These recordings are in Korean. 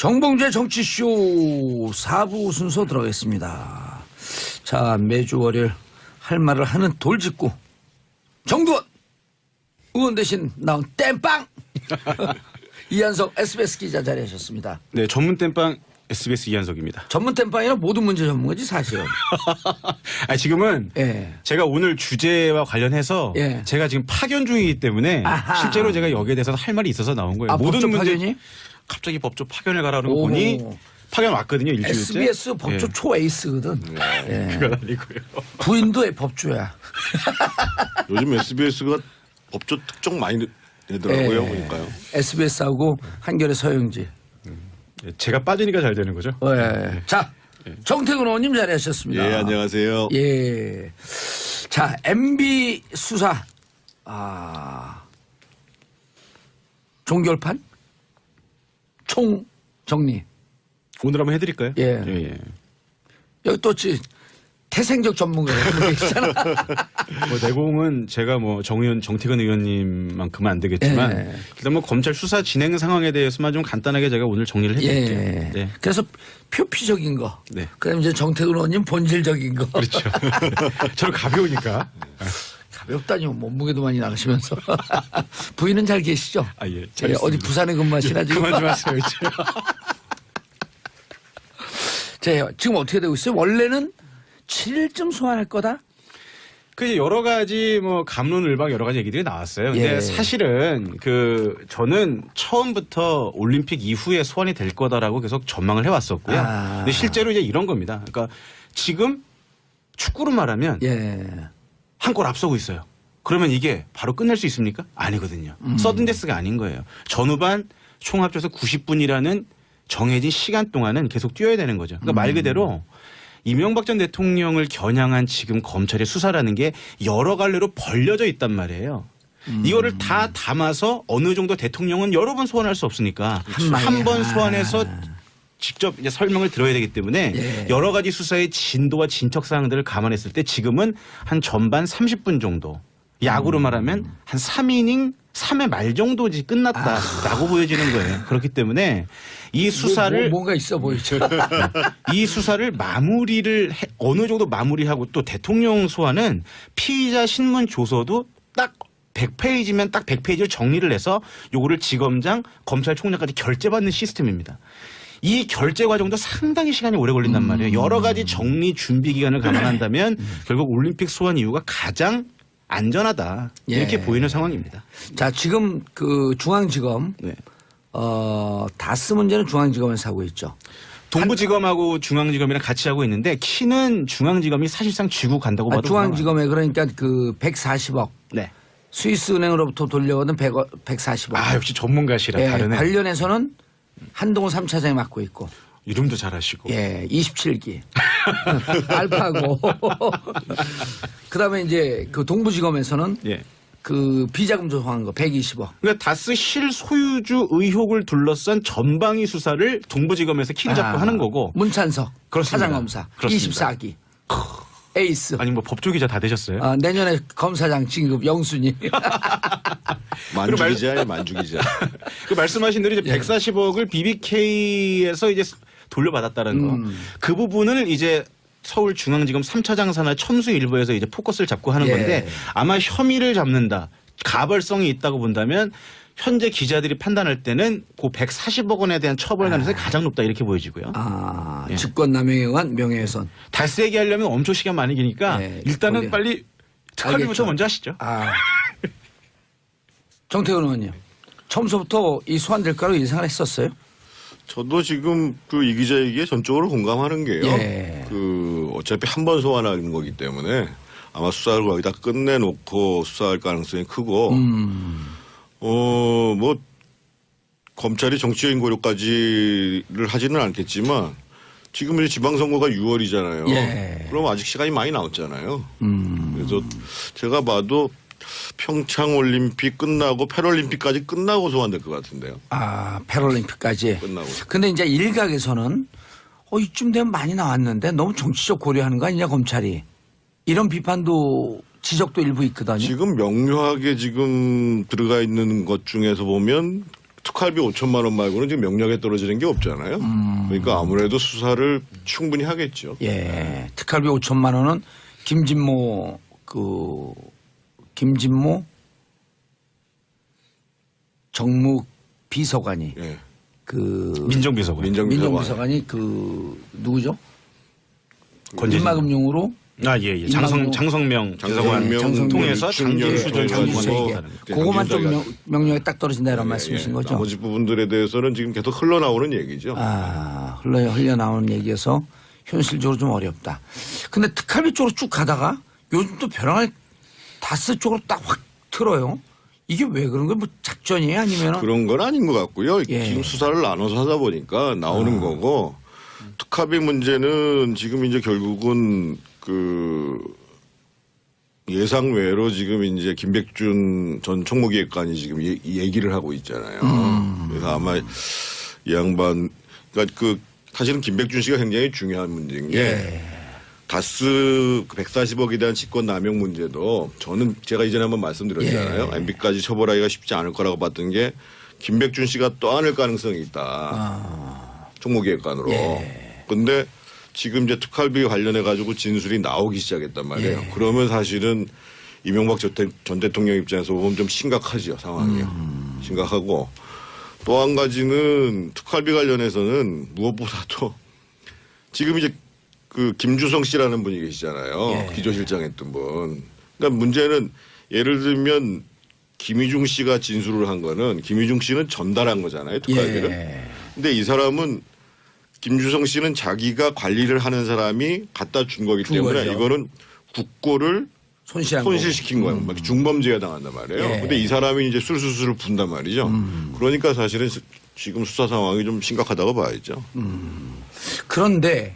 정봉재 정치쇼 4부 순서 들어가겠습니다. 자, 매주 월요일 할 말을 하는 돌직구 정두원 의원 대신 나온 땜빵 이한석 SBS 기자 자리하셨습니다. 네, 전문 땜빵 SBS 이한석입니다. 전문 땜빵이란 모든 문제 전문가지 사실은. 아니, 지금은 예. 제가 오늘 주제와 관련해서 예. 제가 지금 파견 중이기 때문에 아하. 실제로 제가 여기에 대해서 할 말이 있어서 나온 거예요. 아, 모든 법조 문제 파견이? 갑자기 법조 파견을 가라는 거 오호. 보니 파견 왔거든요. 일주일째. SBS 법조 예. 초에이스거든. 예. 그건 아니고요. 부인도의 법조야. 요즘 SBS가 법조 특종 많이 내더라고요. 보니까요. SBS하고 한겨레 서영지. 제가 빠지니까 잘 되는 거죠. 예. 자, 정태근 의원님 자리하셨습니다. 예, 안녕하세요. 예. 자, MB 수사. 종결판? 총 정리. 오늘 한번 해드릴까요? 예. 예. 여기 또 태생적 전문가가 한 분 계시잖아. 뭐 내공은 제가 뭐 정태근 의원님만큼은 안 되겠지만 예. 일단 뭐 검찰 수사 진행 상황에 대해서만 좀 간단하게 제가 오늘 정리를 해드릴게요. 예. 네. 그래서 표피적인 거. 네. 그다음에 이제 정태근 의원님 본질적인 거. 그렇죠. 저는 가벼우니까. 가볍다니요. 몸무게도 많이 나가시면서. 부인은 잘 계시죠? 아, 예. 예, 어디 부산에 근무하시나 지금? 그만 좀 하세요, 이제. 자, 지금 어떻게 되고 있어요? 원래는 7일쯤 소환할 거다? 그 이제 여러 가지 뭐 갑론을박 여러 가지 얘기들이 나왔어요. 근데 예. 사실은 저는 처음부터 올림픽 이후에 소환이 될 거다라고 계속 전망을 해왔었고요. 근데 실제로 이제 이런 겁니다. 그러니까 지금 축구로 말하면 예. 한 골 앞서고 있어요. 그러면 이게 바로 끝낼 수 있습니까? 아니거든요. 서든데스가 아닌 거예요. 전후반 총 합쳐서 90분이라는 정해진 시간 동안은 계속 뛰어야 되는 거죠. 그러니까 말 그대로 이명박 전 대통령을 겨냥한 지금 검찰의 수사라는 게 여러 갈래로 벌려져 있단 말이에요. 이거를 다 담아서 어느 정도 대통령은 여러 번 소환할 수 없으니까 한 번 소환해서 직접 이제 설명을 들어야 되기 때문에 예. 여러 가지 수사의 진도와 진척 사항들을 감안했을 때 지금은 한 전반 30분 정도 야구로 말하면 한 3이닝 3회 말 정도 끝났다라고 보여지는 거예요. 그렇기 때문에 이 수사를 뭔가 있어 보이죠. 이 수사를 어느 정도 마무리하고 또 대통령 소환은 피의자 신문 조서도 딱 100페이지면 딱 100페이지를 정리를 해서 요거를 지검장, 검찰총장까지 결재받는 시스템입니다. 이 결재 과정도 상당히 시간이 오래 걸린단 말이에요. 여러 가지 정리 준비 기간을 감안한다면 결국 올림픽 소환 이유가 가장 안전하다 이렇게 예. 보이는 상황입니다. 자, 지금 그 중앙지검 네. 다스 문제는 중앙지검에서 하고 있죠. 동부지검하고 중앙지검이랑 같이 하고 있는데 키는 중앙지검이 사실상 쥐고 간다고 봐도 중앙지검에 그러니까 그 140억 네. 스위스은행으로부터 돌려오는 140억. 아, 역시 전문가시라 예, 다르네. 관련해서는 한동훈 3차장이 맡고 있고. 이름도 잘하시고. 예, 27기. 알파고. 그다음에 이제 그 동부지검에서는 예. 그 비자금 조성한 거 120억. 그러니까 다스 실소유주 의혹을 둘러싼 전방위 수사를 동부지검에서 키를 잡고 하는 거고. 문찬석 그렇습니다. 사장검사 그렇습니다. 24기. 에이스. 아니 뭐 법조 기자 다 되셨어요? 내년에 검사장 진급 영순위. 만주기자예요, 만주기자. 그 말씀하신 대로 이제 140억을 BBK에서 이제 돌려받았다는 거. 그 부분을 이제 서울중앙지검 3차장 산하 첨수 일부에서 이제 포커스를 잡고 하는 예. 건데 아마 혐의를 잡는다. 가벌성이 있다고 본다면 현재 기자들이 판단할 때는 그 140억 원에 대한 처벌 가능성이 가장 높다 이렇게 보여지고요. 예. 직권남용에 의한 명예훼손. 달스 얘기하려면 엄청 시간 많이 기니까 예, 일단은 거기. 빨리 특활비부터 알겠죠. 먼저 하시죠. 정태근 의원님. 처음부터 이 소환될 거라고 예상을 했었어요? 저도 지금 그 이 기자 얘기에 전적으로 공감하는 게요. 예. 어차피 한 번 소환하는 거기 때문에 아마 수사를 거기다 끝내놓고 수사할 가능성이 크고, 뭐 검찰이 정치적인 고려까지를 하지는 않겠지만 지금 이제 지방선거가 6월이잖아요. 예. 그럼 아직 시간이 많이 남았잖아요. 그래서 제가 봐도 평창올림픽 끝나고 패럴림픽까지 끝나고 소환될 것 같은데요. 패럴림픽까지. 끝나고. 근데 이제 일각에서는 이쯤 되면 많이 나왔는데 너무 정치적 고려하는 거 아니냐 검찰이. 이런 비판도 지적도 일부 있거든요. 지금 명료하게 지금 들어가 있는 것 중에서 보면 특활비 5천만 원 말고는 지금 명령에 떨어지는 게 없잖아요. 그러니까 아무래도 수사를 충분히 하겠죠. 예. 특활비 5천만 원은 김진모 정무 비서관이 예. 민정비서관. 민정비서관이 누구죠? 인마금융으로 예. 장성명 비서관 통해서 장기 수절 가지고 그거만 좀 명령에 딱 떨어진다 이런 말씀이신 거죠? 나머지 부분들에 대해서는 지금 계속 흘러나오는 얘기죠. 흘러나오는 얘기에서 현실적으로 좀 어렵다. 근데 특활비 쪽으로 쭉 가다가 요즘 또 벼랑을 다스 쪽으로 딱 확 틀어요. 이게 왜 그런 거예요? 뭐 작전이에요? 아니면 그런 건 아닌 것 같고요. 예. 지금 수사를 나눠서 하다 보니까 나오는 거고 특활비 문제는 지금 이제 결국은 예상 외로 지금 이제 김백준 전 총무기획관이 지금 얘기를 하고 있잖아요. 그래서 아마 이 양반 그러니까 사실은 김백준 씨가 굉장히 중요한 문제인 게 다스 140억에 대한 직권 남용 문제도 저는 제가 이전에 한번 말씀드렸잖아요. MB까지 처벌하기가 쉽지 않을 거라고 봤던 게 김백준 씨가 떠안을 가능성이 있다. 총무기획관으로. 근데 지금 이제 특활비 관련해 가지고 진술이 나오기 시작했단 말이에요. 그러면 사실은 이명박 전 대통령 입장에서 보면 좀 심각하죠, 상황이. 심각하고 또 한 가지는 특활비 관련해서는 무엇보다도 지금 이제 김주성 씨라는 분이 계시잖아요. 기조실장 했던 분. 그러니까 문제는 예를 들면 김희중 씨가 진술을 한 거는 김희중 씨는 전달한 거잖아요, 특활비를. 근데 이 사람은 김주성 씨는 자기가 관리를 하는 사람이 갖다 준 거기 때문에 이거는 국고를 손실시킨 거예요. 막 중범죄에 당한단 말이에요. 근데 이 사람이 이제 술수술을 분단 말이죠. 그러니까 사실은 지금 수사 상황이 좀 심각하다고 봐야죠. 그런데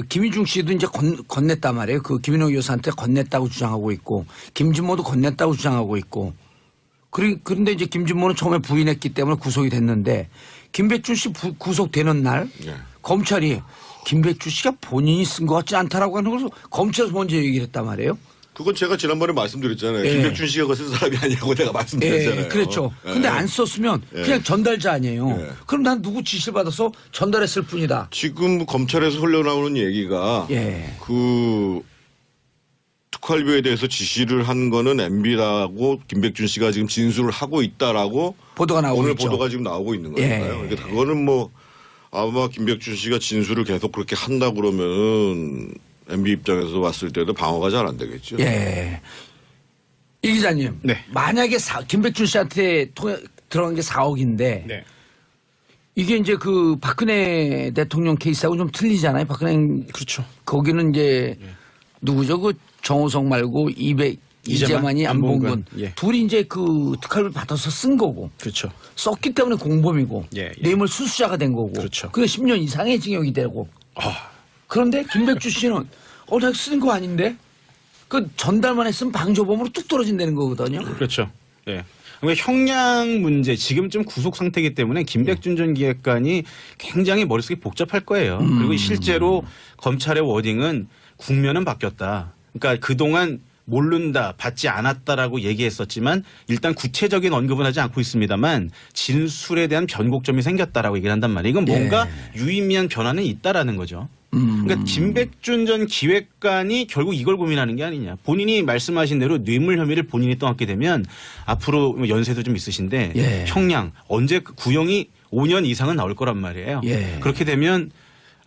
김희중 씨도 이제 건넸단 말이에요. 김인호 여사한테 건넸다고 주장하고 있고 김진모도 건넸다고 주장하고 있고 그런데 이제 김진모는 처음에 부인했기 때문에 구속이 됐는데 김백준 씨 구속되는 날 검찰이 김백준 씨가 본인이 쓴 것 같지 않다라고 하는 것을 검찰에서 먼저 얘기를 했단 말이에요. 그건 제가 지난번에 말씀드렸잖아요. 김백준 씨가 그거 쓴 사람이 아니라고 내가 말씀드렸잖아요. 그렇죠. 근데 안 썼으면 그냥 전달자 아니에요. 그럼 난 누구 지시를 받아서 전달했을 뿐이다. 지금 검찰에서 흘러나오는 얘기가 특활비에 대해서 지시를 한 거는 MB라고 김백준 씨가 지금 진술을 하고 있다라고 보도가 나오고 오늘 있죠. 보도가 지금 나오고 있는 거니까요. 그러니까 그거는 뭐 아마 김백준 씨가 진술을 계속 그렇게 한다 그러면 MB 입장에서 봤을 때도 방어가 잘 안 되겠죠. 이 기자님, 만약에 김백준 씨한테 들어간 게 4억인데 이게 이제 박근혜 대통령 케이스하고 좀 틀리잖아요. 박근혜 그렇죠. 거기는 이제 누구죠? 정호석 말고 이재만이 안봉근 둘이 이제 특활비 받아서 쓴 거고. 그렇죠. 썼기 때문에 공범이고 뇌물 수수자가 된 거고. 그렇죠. 그게 10년 이상의 징역이 되고. 그런데 김백준 씨는 내가 쓰는 거 아닌데? 전달만 했으면 방조범으로 뚝 떨어진다는 거거든요. 그렇죠. 그러니까 형량 문제 지금쯤 구속 상태이기 때문에 김백준 전 기획관이 굉장히 머릿속이 복잡할 거예요. 그리고 실제로 검찰의 워딩은 국면은 바뀌었다. 그러니까 그동안 모른다, 받지 않았다라고 얘기했었지만 일단 구체적인 언급은 하지 않고 있습니다만 진술에 대한 변곡점이 생겼다라고 얘기를 한단 말이에요. 이건 뭔가 유의미한 변화는 있다라는 거죠. 그러니까 김백준 전 기획관이 결국 이걸 고민하는 게 아니냐. 본인이 말씀하신 대로 뇌물 혐의를 본인이 떠안게 되면 앞으로 연세도 좀 있으신데 형량 언제 구형이 5년 이상은 나올 거란 말이에요. 그렇게 되면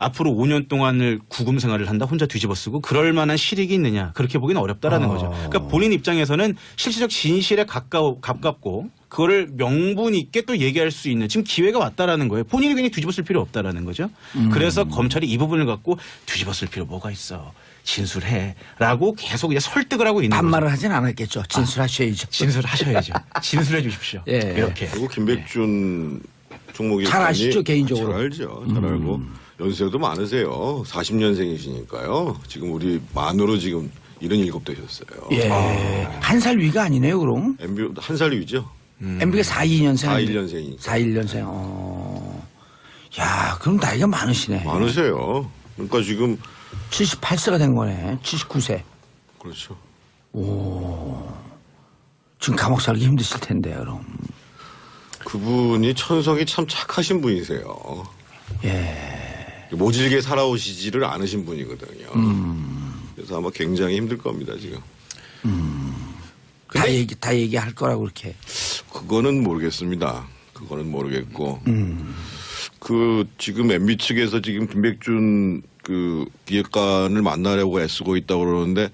앞으로 5년 동안을 구금 생활을 한다 혼자 뒤집어 쓰고 그럴 만한 실익이 있느냐 그렇게 보기는 어렵다라는 거죠. 그러니까 본인 입장에서는 실질적 진실에 가깝고 그거를 명분 있게 또 얘기할 수 있는 지금 기회가 왔다라는 거예요. 본인이 괜히 뒤집어 쓸 필요 없다라는 거죠. 그래서 검찰이 이 부분을 갖고 뒤집어 쓸 필요 뭐가 있어. 진술해라고 계속 이제 설득을 하고 있는 반말을 거죠. 하진 않았겠죠. 진술하셔야죠. 진술하셔야죠. 진술해 주십시오. 이렇게. 그리고 김백준 총무기관이 잘 아시죠, 개인적으로. 잘 알죠. 잘 알고 연세도 많으세요. 40년생이시니까요. 지금 우리 만으로 지금 77 되셨어요. 한 살 위가 아니네요, 그럼. MB 한 살 위죠. MB가 42년생. 41년생이니까. 41년생. 야, 그럼 나이가 많으시네. 많으세요. 그러니까 지금 78세가 된 거네. 79세. 그분이 천성이 참 착하신 분이세요. 모질게 살아오시지를 않으신 분이거든요. 그래서 아마 굉장히 힘들 겁니다 지금. 다 얘기할 거라고 그렇게. 그거는 모르겠습니다. 그거는 모르겠고. 그 지금 MB 측에서 지금 김백준 그 기획관을 만나려고 애쓰고 있다고 그러는데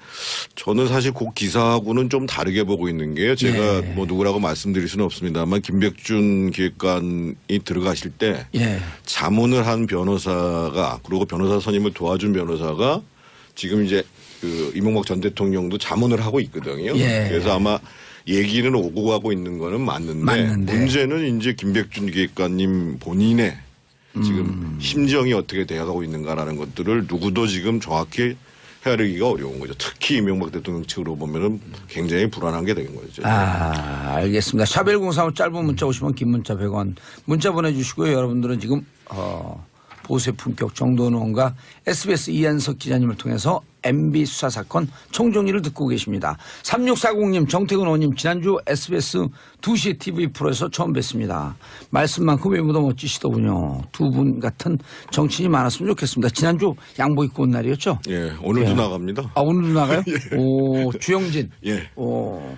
저는 사실 그 기사하고는 좀 다르게 보고 있는 게요. 제가 예. 뭐 누구라고 말씀드릴 수는 없습니다만 김백준 기획관이 들어가실 때 예. 자문을 한 변호사가 그리고 변호사 선임을 도와준 변호사가 지금 이제 그 이명박 전 대통령도 자문을 하고 있거든요. 예. 그래서 아마 얘기는 오고 가고 있는 거는 맞는데 문제는 이제 김백준 기획관님 본인의 지금 심정이 어떻게 되어가고 있는가라는 것들을 누구도 지금 정확히 헤아리기가 어려운 거죠. 특히 이명박 대통령 측으로 보면은 굉장히 불안한 게 되는 거죠. 알겠습니다. 샤벨03 짧은 문자 50원 긴 문자 100원 문자 보내주시고요. 여러분들은 지금 보수의 품격 정도원 의원과 SBS 이한석 기자님을 통해서 MB 수사 사건 총정리를 듣고 계십니다. 3640님 정태근 의원님 지난주 SBS 2시 TV 프로에서 처음 뵀습니다. 말씀만큼 외모도 멋지시더군요. 두 분 같은 정치인이 많았으면 좋겠습니다. 지난주 양복 입고 온 날이었죠? 예, 오늘도 나갑니다. 아, 오늘도 나가요? 오, 주영진. 예. 오,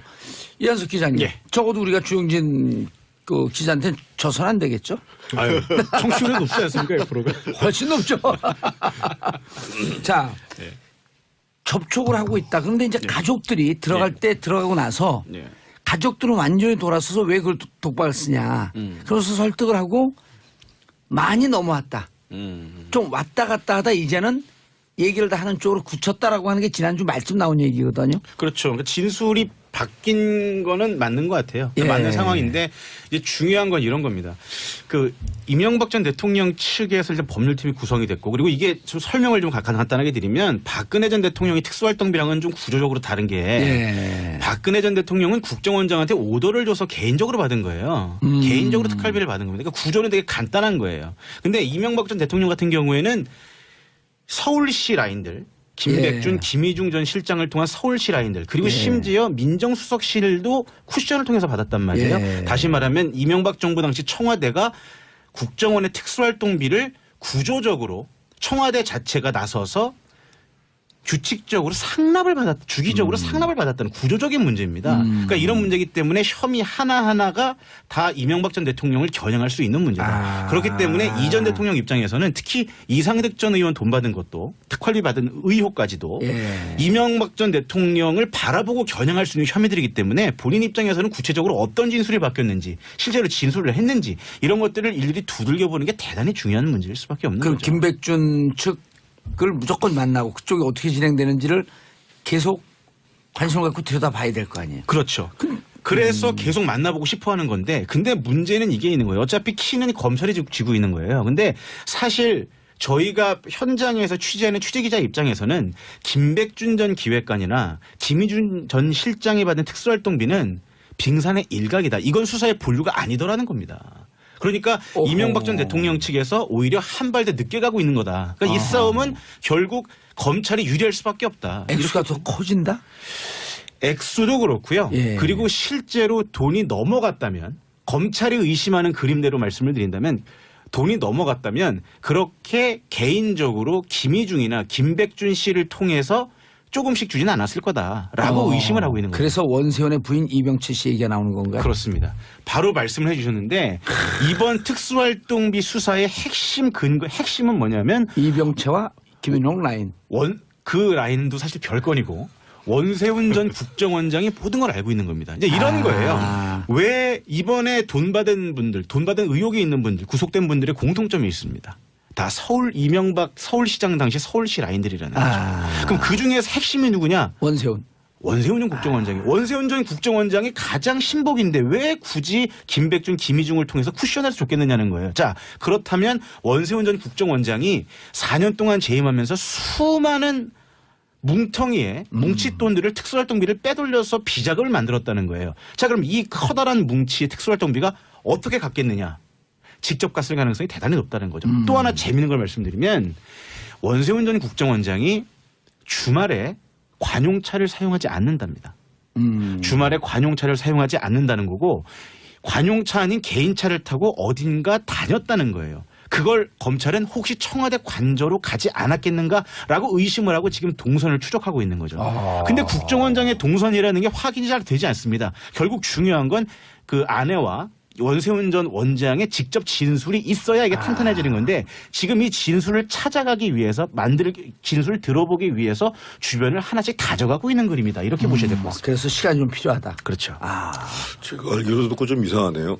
이한석 기자님. 예. 적어도 우리가 주영진 그 기자한테는 져서는 안 되겠죠? 아유, 청취율이 높지 않습니까, 이 프로가? 훨씬 높죠. 자, 접촉을 하고 있다. 그런데 이제 가족들이 들어갈 때 들어가고 나서 가족들은 완전히 돌아서서 왜 그걸 독박을 쓰냐. 그래서 설득을 하고 많이 넘어왔다. 좀 왔다 갔다 하다 이제는 얘기를 다 하는 쪽으로 굳혔다라고 하는 게 지난주 말쯤 나온 얘기거든요. 그렇죠. 그러니까 진술이 바뀐 거는 맞는 것 같아요. 예. 맞는 상황인데 이제 중요한 건 이런 겁니다. 그 이명박 전 대통령 측에서 이제 법률팀이 구성이 됐고 그리고 이게 좀 설명을 좀 간단하게 드리면 박근혜 전 대통령이 특수활동비랑은 좀 구조적으로 다른 게 박근혜 전 대통령은 국정원장한테 오더를 줘서 개인적으로 받은 거예요. 개인적으로 특활비를 받은 겁니다. 그러니까 구조는 되게 간단한 거예요. 근데 이명박 전 대통령 같은 경우에는 서울시 라인들 김백준, 김희중 전 실장을 통한 서울시 라인들 그리고 심지어 민정수석실도 쿠션을 통해서 받았단 말이에요. 다시 말하면 이명박 정부 당시 청와대가 국정원의 특수활동비를 구조적으로 청와대 자체가 나서서 규칙적으로 상납을 주기적으로 상납을 받았다는 구조적인 문제입니다. 그러니까 이런 문제이기 때문에 혐의 하나하나가 다 이명박 전 대통령을 겨냥할 수 있는 문제다. 그렇기 때문에 이 전 대통령 입장에서는 특히 이상득 전 의원 돈 받은 것도 특활비 받은 의혹까지도 이명박 전 대통령을 바라보고 겨냥할 수 있는 혐의들이기 때문에 본인 입장에서는 구체적으로 어떤 진술이 바뀌었는지 실제로 진술을 했는지 이런 것들을 일일이 두들겨 보는 게 대단히 중요한 문제일 수밖에 없는 그 거죠. 김백준 측을 무조건 만나고 그쪽이 어떻게 진행되는지를 계속 관심을 갖고 들여다봐야 될 거 아니에요. 그렇죠. 그래서 계속 만나보고 싶어 하는 건데 근데 문제는 이게 있는 거예요. 어차피 키는 검찰이 쥐고 있는 거예요. 근데 사실 저희가 현장에서 취재하는 취재기자 입장에서는 김백준 전 기획관이나 김희준 전 실장이 받은 특수활동비는 빙산의 일각이다. 이건 수사의 본류가 아니더라는 겁니다. 그러니까 이명박 전 대통령 측에서 오히려 한 발 더 늦게 가고 있는 거다. 그러니까 이 싸움은 결국 검찰이 유리할 수밖에 없다. 액수가 더 커진다? 액수도 그렇고요. 그리고 실제로 돈이 넘어갔다면 검찰이 의심하는 그림대로 말씀을 드린다면 돈이 넘어갔다면 그렇게 개인적으로 김희중이나 김백준 씨를 통해서 조금씩 주지는 않았을 거다라고 의심을 하고 있는 거예요. 그래서 원세훈의 부인 이병채 씨 얘기가 나오는 건가요? 그렇습니다. 바로 말씀을 해 주셨는데 이번 특수활동비 수사의 핵심은 뭐냐면 이병채와 김인홍 라인. 그 라인도 사실 별건이고 원세훈 전 국정원장이 모든 걸 알고 있는 겁니다. 이제 이런 거예요. 왜 이번에 돈 받은 의혹이 있는 분들, 구속된 분들의 공통점이 있습니다. 다 이명박 서울시장 당시 서울시 라인들이라는 거죠. 그럼 그 중에서 핵심이 누구냐? 원세훈 전 국정원장이. 원세훈 전 국정원장이 가장 신복인데 왜 굳이 김백준, 김희중을 통해서 쿠션해서 줬겠느냐는 거예요. 자, 그렇다면 원세훈 전 국정원장이 4년 동안 재임하면서 수많은 뭉텅이에 뭉칫돈들을 특수활동비를 빼돌려서 비자금을 만들었다는 거예요. 자, 그럼 이 커다란 뭉치의 특수활동비가 어떻게 갔겠느냐? 직접 갔을 가능성이 대단히 높다는 거죠. 또 하나 재미있는 걸 말씀드리면 원세훈 전 국정원장이 주말에 관용차를 사용하지 않는답니다. 주말에 관용차를 사용하지 않는다는 거고 관용차 아닌 개인차를 타고 어딘가 다녔다는 거예요. 그걸 검찰은 혹시 청와대 관저로 가지 않았겠는가라고 의심을 하고 지금 동선을 추적하고 있는 거죠. 근데 국정원장의 동선이라는 게 확인이 잘 되지 않습니다. 결국 중요한 건 그 아내와 원세훈 전 원장의 직접 진술이 있어야 이게 탄탄해지는 건데 지금 이 진술을 찾아가기 위해서 진술을 들어보기 위해서 주변을 하나씩 다져가고 있는 그림이다. 이렇게 보셔야 될 것 같습니다. 그래서 시간이 좀 필요하다. 그렇죠. 제가 알기로도 듣고 좀 이상하네요.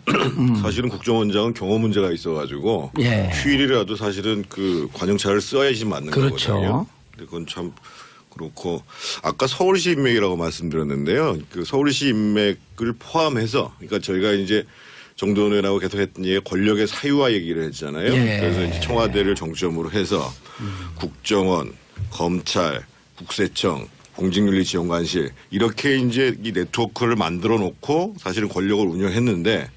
사실은 국정원장은 경호 문제가 있어가지고 예. 휴일이라도 사실은 그 관용차를 써야지 맞는 그렇죠. 거거든요. 근데 그건 참 그렇고 아까 서울시 인맥이라고 말씀드렸는데요. 그 서울시 인맥을 포함해서 그러니까 저희가 이제 정도원 의원하고 계속 했던 얘기 권력의 사유화 얘기를 했잖아요. 예. 그래서 이제 청와대를 정점으로 해서 국정원, 검찰, 국세청, 공직윤리지원관실 이렇게 이제 이 네트워크를 만들어 놓고 사실은 권력을 운영했는데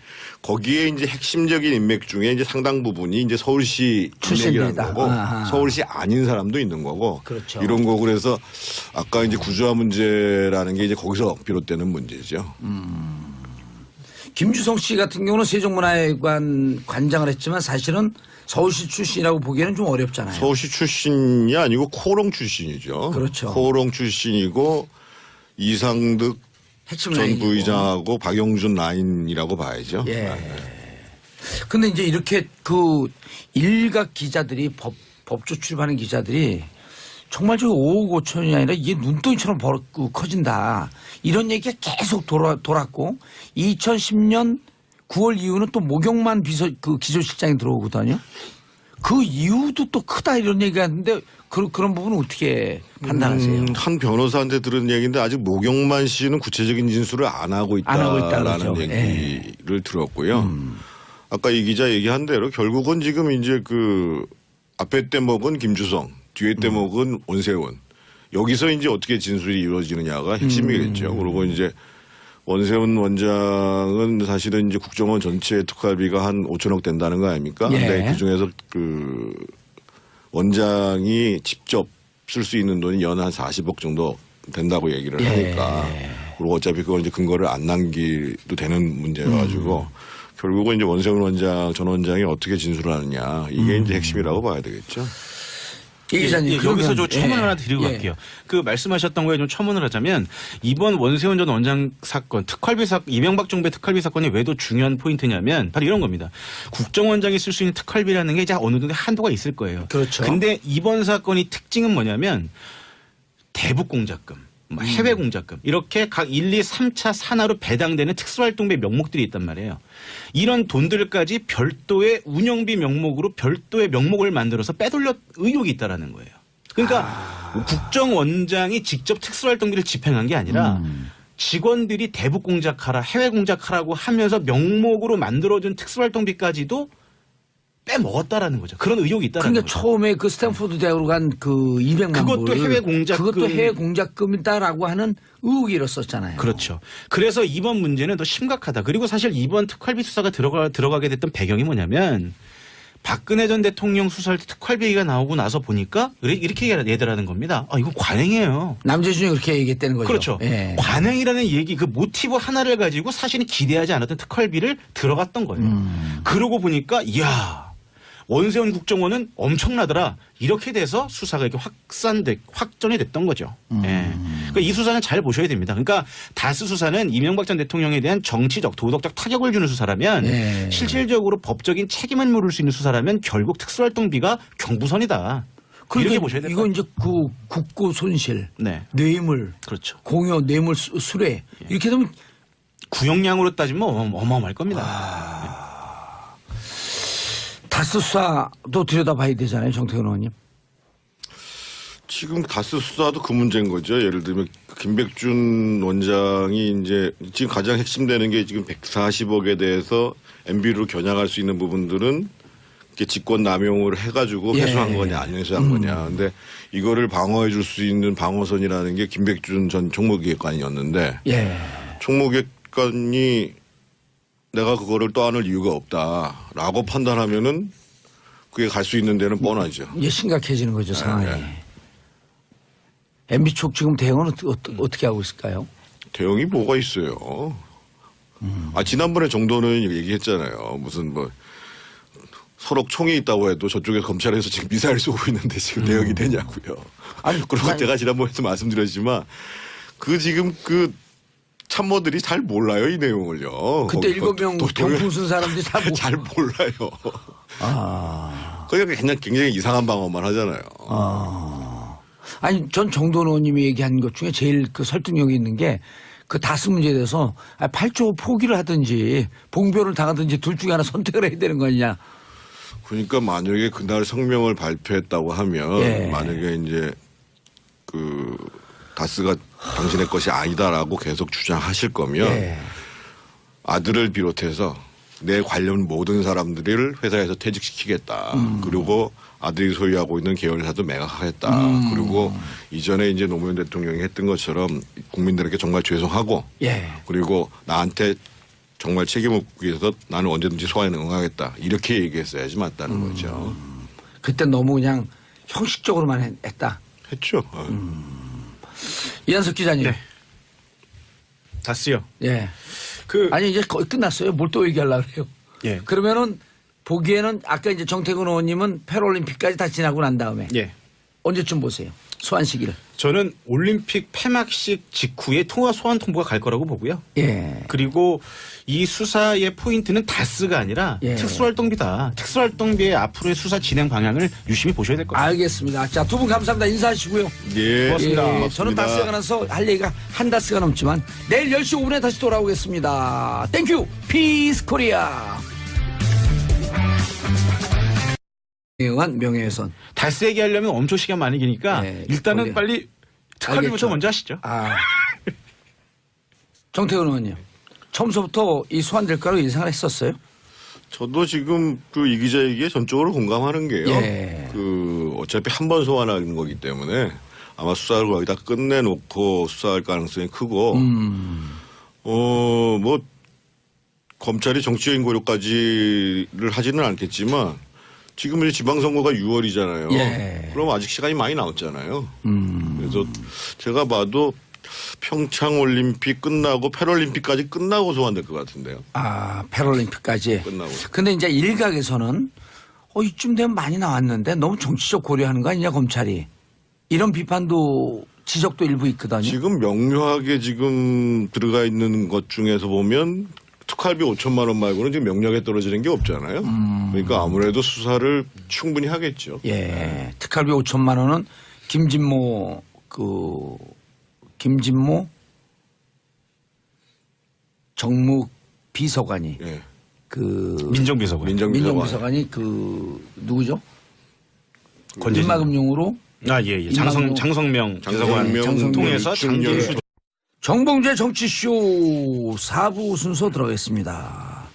거기에 이제 핵심적인 인맥 중에 이제 상당 부분이 이제 서울시 인맥이라는 출신들이다. 거고 아하. 서울시 아닌 사람도 있는 거고 그렇죠. 이런 거고 그래서 아까 이제 구조화 문제라는 게 이제 거기서 비롯되는 문제죠. 김주성 씨 같은 경우는 세종문화회관 관장을 했지만 사실은 서울시 출신이라고 보기에는 좀 어렵잖아요. 서울시 출신이 아니고 코롱 출신이죠. 그렇죠. 코롱 출신이고 이상득 핵심 전 라인이고. 부의장하고 박영준 라인이라고 봐야죠. 예. 근데 이제 이렇게 그 일각 기자들이 법조 출입하는 기자들이 정말 저 5억 5천이 아니라 이게 눈덩이처럼 커진다. 이런 얘기가 계속 돌았고 2010년 9월 이후는 또 목욕만 기조실장이 들어오거든요. 그 이유도 또 크다 이런 얘기가 있는데 그런 부분은 어떻게 판단하세요? 한 변호사한테 들은 얘기인데 아직 모경만 씨는 구체적인 진술을 안 하고 있다라는 그러죠. 얘기를 들었고요. 아까 이 기자 얘기한 대로 결국은 지금 이제 그 앞에 대목은 김주성, 뒤에 대목은 원세훈. 여기서 이제 어떻게 진술이 이루어지느냐가 핵심이겠죠. 그리고 이제 원세훈 원장은 사실은 이제 국정원 전체 특활비가 한 5천억 된다는 거 아닙니까? 예. 근데 그 중에서 그 원장이 직접 쓸 수 있는 돈이 연 한 40억 정도 된다고 얘기를 하니까. 그리고 어차피 그건 이제 근거를 안 남기도 되는 문제여가지고 결국은 이제 원세훈 원장 전 원장이 어떻게 진술을 하느냐 이게 이제 핵심이라고 봐야 되겠죠. 이 기자님 여기서 저 그러면, 첨언을 예. 하나 드리고 예. 갈게요. 그 말씀하셨던 거에 좀 첨언을 하자면 이번 원세훈 전 원장 사건, 특활비 사건, 이명박 정부의 특활비 사건이 왜 더 중요한 포인트냐면 바로 이런 겁니다. 국정원장이 쓸 수 있는 특활비라는 게 이제 어느 정도 한도가 있을 거예요. 그렇죠. 근데 이번 사건이 특징은 뭐냐면 대북 공작금, 해외 공작금 이렇게 각 1, 2, 3차 산하로 배당되는 특수활동비 명목들이 있단 말이에요. 이런 돈들까지 별도의 운영비 명목으로 별도의 명목을 만들어서 빼돌려 의혹이 있다라는 거예요. 그러니까 국정원장이 직접 특수활동비를 집행한 게 아니라 직원들이 대북 공작하라, 해외 공작하라고 하면서 명목으로 만들어준 특수활동비까지도 빼먹었다라는 거죠. 그런 의혹이 있다라는 그러니까 거죠. 처음에 그 스탠포드 대학으로 간 그 200만 그것도 불 해외 공작금. 그것도 해외 공작금이다라고 하는 의혹이 일었었잖아요. 그렇죠. 그래서 이번 문제는 더 심각하다. 그리고 사실 이번 특활비 수사가 들어가게 됐던 배경이 뭐냐면 박근혜 전 대통령 수사할 때 특활비 얘기가 나오고 나서 보니까 이렇게 얘기하는 겁니다. 아, 이거 관행이에요. 남재준이 그렇게 얘기했다는 거죠. 그렇죠. 예. 관행이라는 얘기, 그 모티브 하나를 가지고 사실은 기대하지 않았던 특활비를 들어갔던 거예요. 그러고 보니까 이야. 원세훈 국정원은 엄청나더라. 이렇게 돼서 수사가 이렇게 확전이 됐던 거죠. 예. 그러니까 이 수사는 잘 보셔야 됩니다. 그러니까 다스 수사는 이명박 전 대통령에 대한 정치적, 도덕적 타격을 주는 수사라면 예. 실질적으로 법적인 책임을 물을 수 있는 수사라면 결국 특수활동비가 경부선이다. 이렇게 보셔야 됩니다. 이건 이제 그 국고 손실, 네. 뇌물, 그렇죠. 공여, 뇌물 수뢰 이렇게 되면 구형량으로 따지면 어마어마할 겁니다. 다스 수사도 들여다봐야 되잖아요, 정태근 의원님. 지금 다스 수사도 그 문제인 거죠. 예를 들면 김백준 원장이 이제 지금 가장 핵심되는 게 지금 140억에 대해서 MB로 겨냥할 수 있는 부분들은 이렇게 직권 남용을 해가지고 예. 회수한 거냐 안 회수한 거냐. 근데 이거를 방어해 줄 수 있는 방어선이라는 게 김백준 전 총무기획관이었는데 예. 총무기획관이 내가 그거를 떠안을 이유가 없다라고 판단하면은 그게 갈 수 있는 데는 뻔하죠. 이게 심각해지는 거죠, 상황이. MB 쪽 지금 대응은 어떻게 하고 있을까요? 대응이 뭐가 있어요. 지난번에 정도는 얘기했잖아요. 무슨 뭐 서로 총이 있다고 해도 저쪽에 검찰에서 지금 미사일 쏘고 있는데 지금 대응이 되냐고요. 그리고 제가 지난번에도 말씀드렸지만 지금 참모들이 잘 몰라요, 이 내용을요. 그때 7명 경풍 쓴 사람들이 잘 몰라요. 그러니까 굉장히 이상한 방어만 하잖아요. 아니, 전 정돈 의원님이 얘기한 것 중에 제일 그 설득력이 있는 게 그 다스 문제에 대해서 8조 포기를 하든지 봉변을 당하든지 둘 중에 하나 선택을 해야 되는 거 아니냐. 그러니까 만약에 그날 성명을 발표했다고 하면 만약에 이제 다스가 당신의 것이 아니다라고 계속 주장하실 거면 아들을 비롯해서 내 관련 모든 사람들을 회사에서 퇴직시키겠다. 그리고 아들이 소유하고 있는 계열사도 매각하겠다. 그리고 이전에 이제 노무현 대통령이 했던 것처럼 국민들에게 정말 죄송하고 그리고 나한테 정말 책임을 묻기 위해서 나는 언제든지 소환에 응하겠다. 이렇게 얘기했어야지 맞다는 거죠. 그때 너무 그냥 형식적으로만 했다. 했죠. 이한석 기자님. 네. 다스요. 예. 아니 이제 거의 끝났어요. 뭘 또 얘기하려고 그래요. 예. 그러면은 보기에는 아까 이제 정태근 의원님은 패럴림픽까지 다 지나고 난 다음에 예. 언제쯤 보세요? 소환 시기를. 저는 올림픽 폐막식 직후에 소환 통보가 갈 거라고 보고요. 예. 그리고 이 수사의 포인트는 다스가 아니라 특수활동비다. 특수활동비의 앞으로의 수사 진행 방향을 유심히 보셔야 될 것 같아요. 알겠습니다. 자, 두 분 감사합니다. 인사하시고요. 예. 고맙습니다. 예, 저는 다스에 관해서 할 얘기가 한 다스가 넘지만 내일 10시 5분에 다시 돌아오겠습니다. 땡큐. 피스 코리아. 명예훼손. 다스 얘기하려면 엄청 시간 많이 기니까 일단은 빨리 특활비부터 먼저 하시죠. 정태근 의원님. 처음서부터 이 소환될 거라고 예상을 했었어요? 저도 지금 이 기자 얘기에 전적으로 공감하는 게요. 어차피 한 번 소환하는 거기 때문에 아마 수사를 거의 다 끝내놓고 수사할 가능성이 크고, 뭐, 검찰이 정치적인 고려까지를 하지는 않겠지만 지금 이제 지방선거가 6월이잖아요. 그럼 아직 시간이 많이 남았잖아요. 그래서 제가 봐도 평창올림픽 끝나고 패럴림픽까지 끝나고 소환될 것 같은데요. 패럴림픽까지. 끝나고. 근데 이제 일각에서는 이쯤 되면 많이 나왔는데 너무 정치적 고려하는 거 아니냐 검찰이. 이런 비판도 지적도 일부 있거든요. 지금 명료하게 지금 들어가 있는 것 중에서 보면 특활비 5천만 원 말고는 지금 명령에 떨어지는 게 없잖아요. 그러니까 아무래도 수사를 충분히 하겠죠. 특활비 5천만 원은 김진모 정무 비서관이 민정비서관이 누구죠? 인마금융으로 장성명 비서관 통해서 장기수 정봉주의 정치쇼 4부 순서 들어가겠습니다.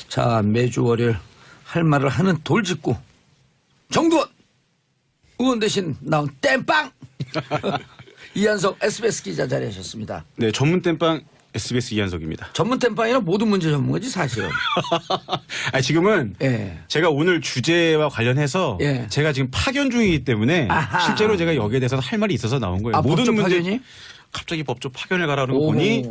자, 매주 월요일 할 말을 하는 돌직구 정두원 의원 대신 나온 땜빵 이한석 SBS 기자 자리하셨습니다. 네, 전문 땜빵 SBS 이한석입니다. 전문 땜빵이란 모든 문제 전문가지 사실은. 지금은 제가 오늘 주제와 관련해서 제가 지금 파견 중이기 때문에 실제로 제가 여기에 대해서 할 말이 있어서 나온 거예요. 모든 문제 파견이? 갑자기 법조 파견을 가라는 거 보니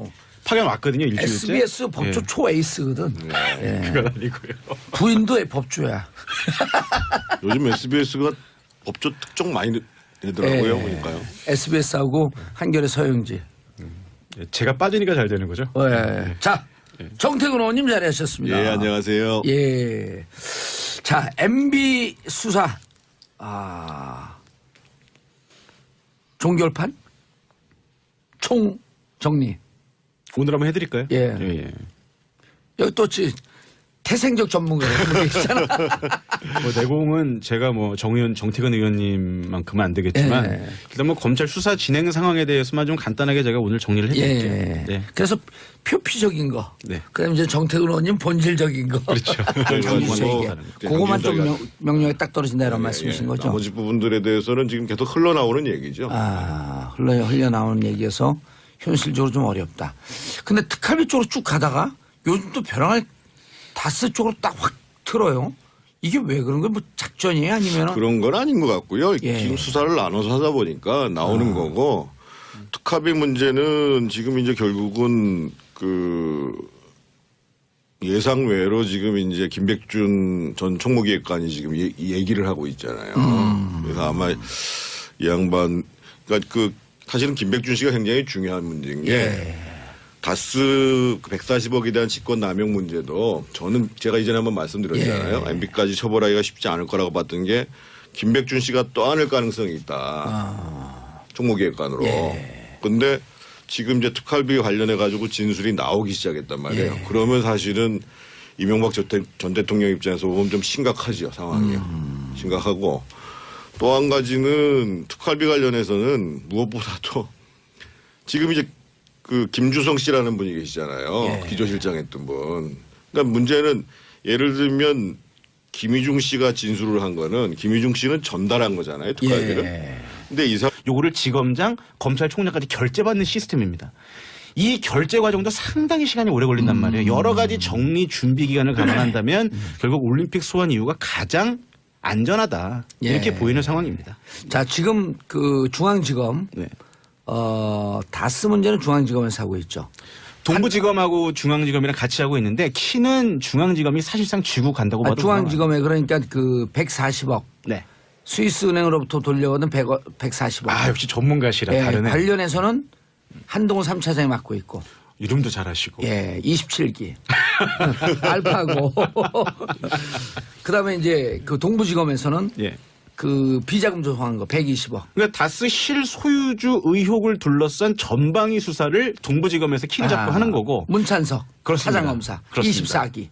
파견 왔거든요. 일주일째. SBS 법조 초에이스거든. 그건 아니고요. 부인도 법조야. 요즘 SBS가 법조 특종 많이 내더라고요. 보니까요. SBS하고 한겨레 서영지. 제가 빠지니까 잘 되는 거죠. 자, 정태근 의원님 자리하셨습니다. 예, 안녕하세요. 예. 자, MB 수사. 종결판? 총 정리. 오늘 한번 해드릴까요? 여기 또 태생적 전문가라고 있잖아. 내공은 제가 정태근 의원님만큼은 안 되겠지만 일단 검찰 수사 진행 상황에 대해서만 좀 간단하게 제가 오늘 정리를 해드릴게요. 그래서 표피적인 거. 그다음에 이제 정태근 의원님 본질적인 거. 그렇죠. 그거만 좀 명령에 딱 떨어진다 이런 말씀이신 거죠. 나머지 부분들에 대해서는 지금 계속 흘러나오는 얘기죠. 흘러나오는 얘기여서 현실적으로 좀 어렵다. 근데 특활비 쪽으로 쭉 가다가 요즘 또 벼랑을 다스 쪽으로 딱 확 틀어요. 이게 왜 그런 거예요? 뭐 작전이에요? 아니면 그런 건 아닌 것 같고요. 지금 수사를 나눠서 하다 보니까 나오는 거고 특활비 문제는 지금 이제 결국은 예상 외로 지금 이제 김백준 전 총무기획관이 지금 얘기를 하고 있잖아요. 그래서 아마 이 양반, 그러니까 사실은 김백준 씨가 굉장히 중요한 문제인 게 다스 140억에 대한 직권 남용 문제도 저는 제가 이전에 한번 말씀드렸잖아요. MB까지 처벌하기가 쉽지 않을 거라고 봤던 게 김백준 씨가 떠안을 가능성이 있다. 총무기획관으로. 근데 지금 이제 특활비 관련해 가지고 진술이 나오기 시작했단 말이에요. 그러면 사실은 이명박 전 대통령 입장에서 보면 좀 심각하지요, 상황이. 심각하고 또 한 가지는 특활비 관련해서는 무엇보다도 지금 이제 그 김주성 씨라는 분이 계시잖아요. 기조실장 했던 분. 그러니까 문제는 예를 들면 김희중 씨가 진술을 한 거는 김희중 씨는 전달한 거잖아요, 특활비를. 근데 이 사람 요거를 지검장, 검찰총장까지 결재받는 시스템입니다. 이 결재 과정도 상당히 시간이 오래 걸린단 말이에요. 여러 가지 정리 준비 기간을 감안한다면 결국 올림픽 소환 이유가 가장 안전하다 이렇게 보이는 상황입니다. 자, 지금 그 중앙지검 다스 문제는 중앙지검에서 하고 있죠. 동부지검하고 중앙지검이랑 같이 하고 있는데 키는 중앙지검이 사실상 쥐고 간다고 봐도 중앙지검에 그러니까 그 140억 네. 스위스은행으로부터 돌려오는 140억. 아 역시 전문가시라 다르네. 관련해서는 한동훈 3차장이 맡고 있고. 이름도 잘하시고. 27기. 알파고. 그다음에 이제 그 동부지검에서는 그 비자금 조성한 거 120억. 그러니까 다스 실소유주 의혹을 둘러싼 전방위 수사를 동부지검에서 키를 잡고 하는 거고. 문찬석 그렇습니다. 사장검사 그렇습니다. 24기.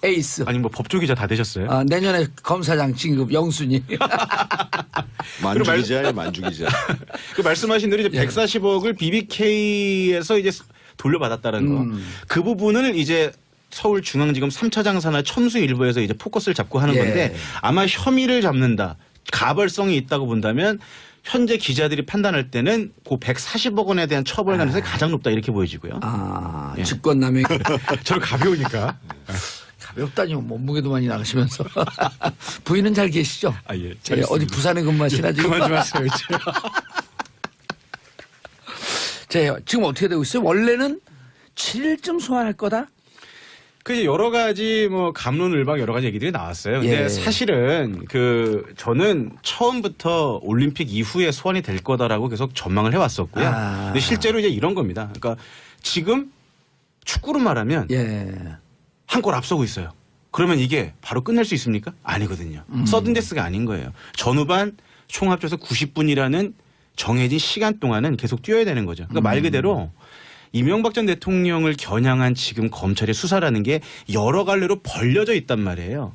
에이스. 아니 뭐 법조기자 다 되셨어요? 내년에 검사장 진급 영순위. 만주기자예요, 만주기자. 그 말씀하신 대로 이제 140억을 BBK에서 이제 돌려받았다는 거. 그 부분을 이제 서울중앙지검 3차장 산하 첨수 일부에서 이제 포커스를 잡고 하는 건데 아마 혐의를 잡는다. 가벌성이 있다고 본다면 현재 기자들이 판단할 때는 그 140억 원에 대한 처벌 가능성이 가장 높다 이렇게 보여지고요. 직권남용. 저는 가벼우니까. 가볍다니 몸무게도 많이 나가시면서. 부인은 잘 계시죠? 예. 어디 부산에 근무하시나 지금? 그만 좀 하세요. 지금 어떻게 되고 있어요? 원래는 7일쯤 소환할 거다? 그 여러 가지 뭐 갑론을박 여러 가지 얘기들이 나왔어요. 근데 사실은 저는 처음부터 올림픽 이후에 소환이 될 거다라고 계속 전망을 해왔었고요. 근데 실제로 이제 이런 겁니다. 그러니까 지금 축구로 말하면 한 골 앞서고 있어요. 그러면 이게 바로 끝낼 수 있습니까? 아니거든요. 서든데스가 아닌 거예요. 전후반 총 합쳐서 90분이라는 정해진 시간 동안은 계속 뛰어야 되는 거죠. 그러니까 말 그대로 이명박 전 대통령을 겨냥한 지금 검찰의 수사라는 게 여러 갈래로 벌려져 있단 말이에요.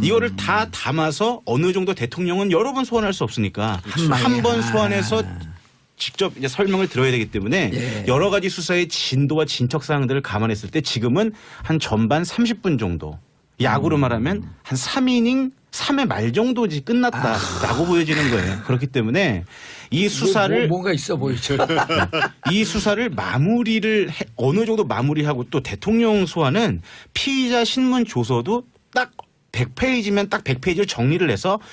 이거를 다 담아서 어느 정도 대통령은 여러 번 소환할 수 없으니까 한 번 소환해서 직접 이제 설명을 들어야 되기 때문에 여러 가지 수사의 진도와 진척 사항들을 감안했을 때 지금은 한 전반 30분 정도 야구로 말하면 한 3이닝 3회 말 정도지 끝났다라고 보여지는 거예요. 그렇기 때문에 이 수사를 뭔가 있어 보이죠. 이 수사를 어느 정도 마무리하고 또 대통령 소환은 피의자 신문 조서도 딱 100페이지면 딱 100페이지를 정리를 해서